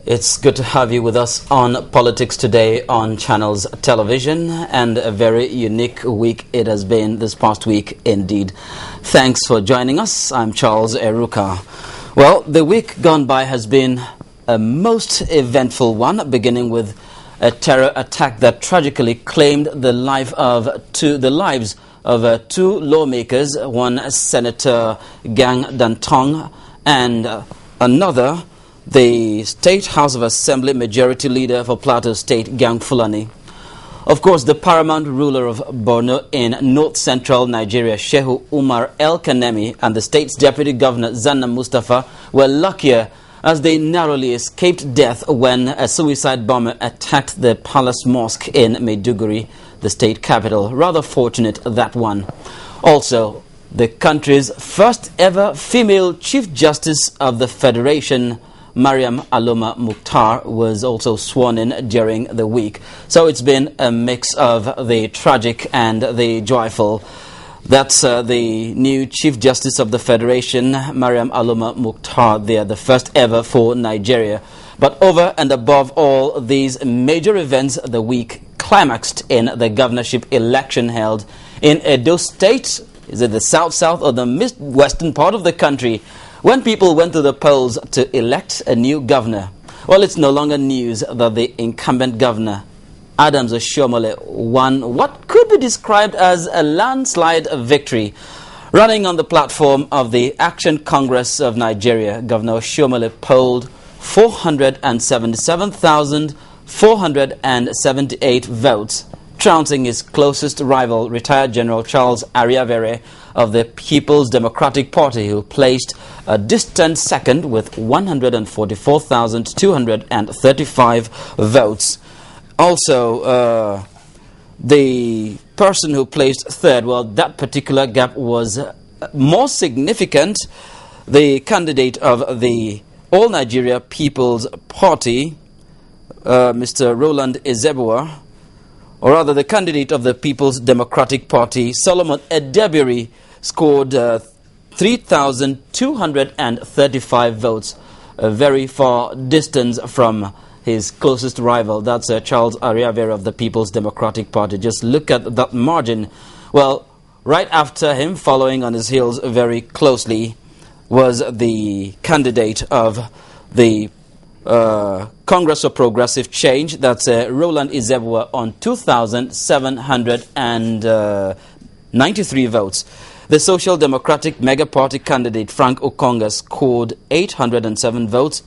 It's good to have you with us on Politics Today on Channels Television, and a very unique week it has been this past week indeed. Thanks for joining us. I'm Charles Eruka. Well, the week gone by has been a most eventful one, beginning with a terror attack that tragically claimed the lives of two lawmakers, one Senator Gang Dantong and another the State House of Assembly Majority Leader for Plateau State, Gang Fulani. Of course, the paramount ruler of Borno in north-central Nigeria, Shehu Umar El Kanemi, and the state's Deputy Governor, Zanna Mustafa, were luckier as they narrowly escaped death when a suicide bomber attacked the Palace Mosque in Maiduguri, the state capital. Rather fortunate, that one. Also, the country's first ever female Chief Justice of the Federation, Mariam Aloma Mukhtar, was also sworn in during the week. So it's been a mix of the tragic and the joyful. That's the new Chief Justice of the Federation, Mariam Aloma Mukhtar. They are the first ever for Nigeria. But over and above all these major events, the week climaxed in the governorship election held in Edo State. Is it the south or the mid-western part of the country, when people went to the polls to elect a new governor? Well, it's no longer news that the incumbent governor, Adams Oshiomhole, won what could be described as a landslide victory. Running on the platform of the Action Congress of Nigeria, Governor Oshiomhole polled 477,478 votes, trouncing his closest rival, retired General Charles Ariavere of the People's Democratic Party, who placed a distant second with 144,235 votes. Also, the person who placed third, well, that particular gap was more significant. The candidate of the All Nigeria People's Party, Mr. Roland Ezebua, or rather the candidate of the People's Democratic Party, Solomon Edebiri, scored 3,235 votes, a very far distance from his closest rival. That's Charles Ariavere of the People's Democratic Party. Just look at that margin. Well, right after him, following on his heels very closely, was the candidate of the Congress of Progressive Change. That's Roland Ezebua on 2,793 votes. The Social Democratic Mega Party candidate Frank Okonga scored 807 votes.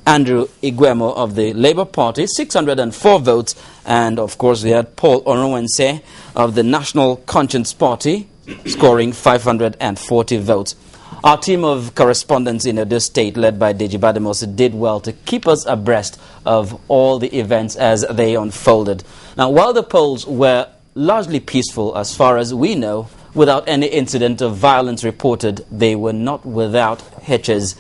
Andrew Iguemo of the Labour Party, 604 votes. And of course we had Paul Oronwense of the National Conscience Party, scoring 540 votes. Our team of correspondents in Edo State, led by Deji Bademos, did well to keep us abreast of all the events as they unfolded. Now, while the polls were largely peaceful as far as we know, without any incident of violence reported, they were not without hitches.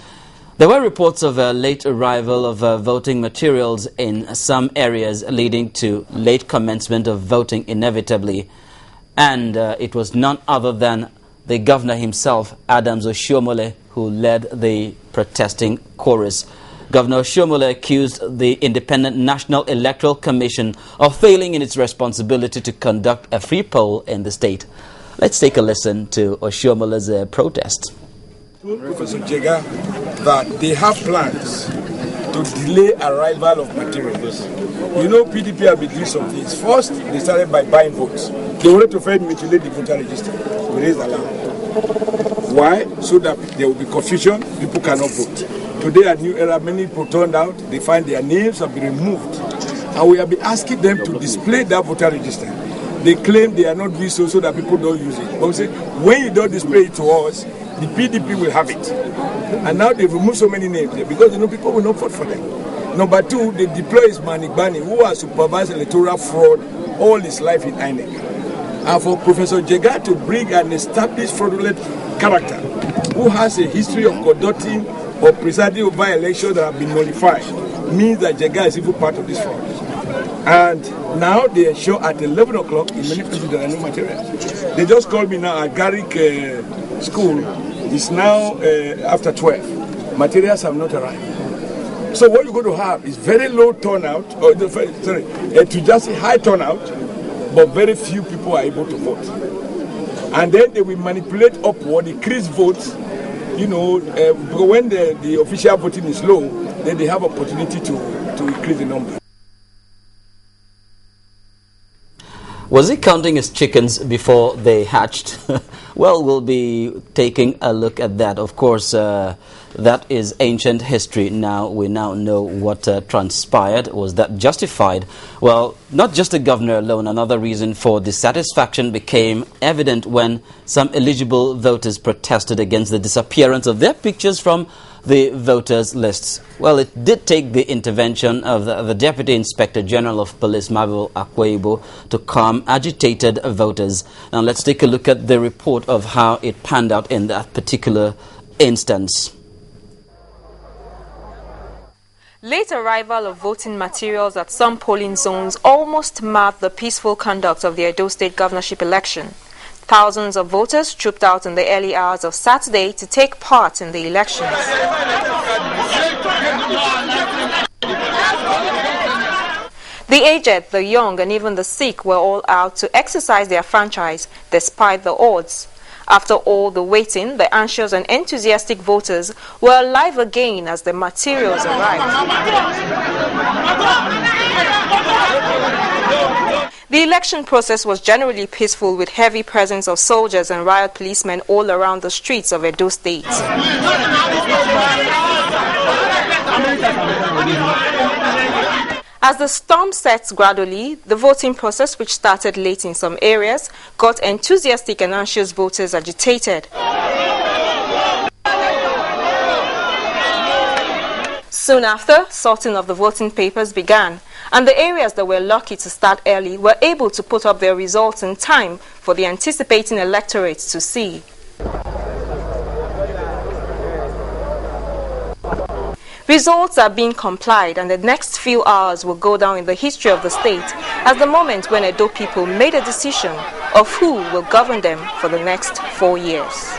There were reports of a late arrival of voting materials in some areas, leading to late commencement of voting inevitably. And it was none other than the governor himself, Adams Oshiomhole, who led the protesting chorus. Governor Oshiomhole accused the Independent National Electoral Commission of failing in its responsibility to conduct a free poll in the state. Let's take a listen to Oshiomhole's protest. Professor Jega, that they have plans to delay arrival of materials. You know, PDP have been doing some things. First, they started by buying votes. They wanted to first mutilate the voter register. We raised alarm. Why? So that there will be confusion, people cannot vote. Today, at New Era, many people turned out, they find their names have been removed. And we have been asking them to display that voter register. They claim they are not doing so that people don't use it. But we say, when you don't display it to us, the PDP will have it. And now they've removed so many names there because people will not vote for them. Number two, they deploy Ismanik Bani, who has supervised electoral fraud all his life in INEC. And for Professor Jega to bring an established fraudulent character who has a history of conducting or presiding over elections that have been nullified means that Jega is even part of this fraud. And now they ensure at 11 o'clock in many places there are no materials. They just called me now at Garrick School. It's now after 12. Materials have not arrived. So what you're going to have is very low turnout, or to just say high turnout, but very few people are able to vote. And then they will manipulate upward, increase votes, because when the official voting is low, then they have opportunity to increase the number. Was he counting his chickens before they hatched? Well, we'll be taking a look at that. Of course, that is ancient history. Now we know what transpired. Was that justified? Well, not just the governor alone. Another reason for dissatisfaction became evident when some eligible voters protested against the disappearance of their pictures from the voters' lists. Well, it did take the intervention of the Deputy Inspector General of Police, Mabel Akwebo, to calm agitated voters. Now, let's take a look at the report of how it panned out in that particular instance. Late arrival of voting materials at some polling zones almost marred the peaceful conduct of the Edo State Governorship election. Thousands of voters trooped out in the early hours of Saturday to take part in the elections. The aged, the young, and even the sick were all out to exercise their franchise despite the odds. After all the waiting, the anxious and enthusiastic voters were alive again as the materials arrived. The election process was generally peaceful, with heavy presence of soldiers and riot policemen all around the streets of Edo State. As the storm sets gradually, the voting process, which started late in some areas, got enthusiastic and anxious voters agitated. Soon after, sorting of the voting papers began, and the areas that were lucky to start early were able to put up their results in time for the anticipating electorate to see. Results are being complied, and the next few hours will go down in the history of the state as the moment when Edo people made a decision of who will govern them for the next 4 years.